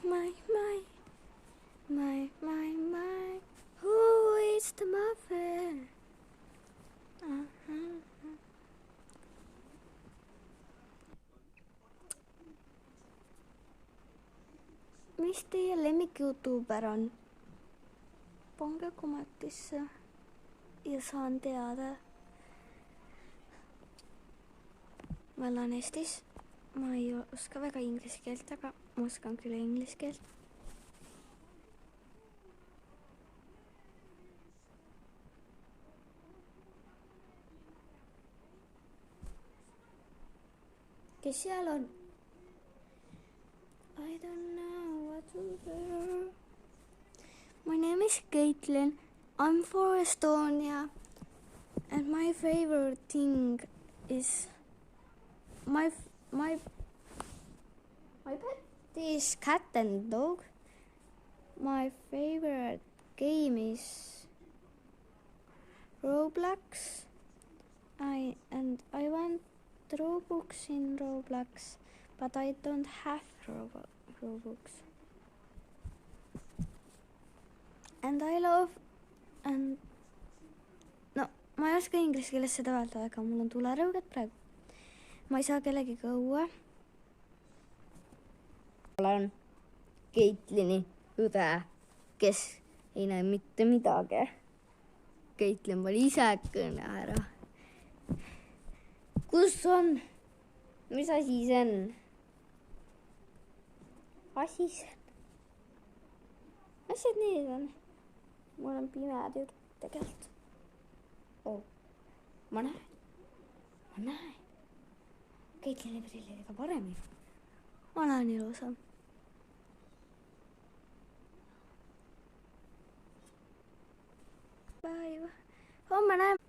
my, who is the mother? Mis teie lemmik YouTuber on? Pange kommentisse ja saan teada. Ma elan Eestis. Ma ei oska väga inglise keelt, aga ma oskan küll inglise keelt. Kes seal on? I don't know what to do. My name is Caitlin. I'm from Estonia. And my favorite thing is my pet is cat and dog. My favorite game is Roblox. I want Robux in Roblox, but I don't have Robux. And I love ma ei oska inglise keeles seda öelda, aga mul on tulerõuged praegu. Ma ei saa kellegiga õue. Olen Caitlini õde, kes ei näe mitte midagi. Caitlin pani ise kõne ära. Kus on? Mis asi see on? Asi see on? Asjad need on. Mul on pimed ju tegelikult. Oh, ma näen. Caitlini prillidega paremini. Ma näen ilusam. Päiv. Homme näeme.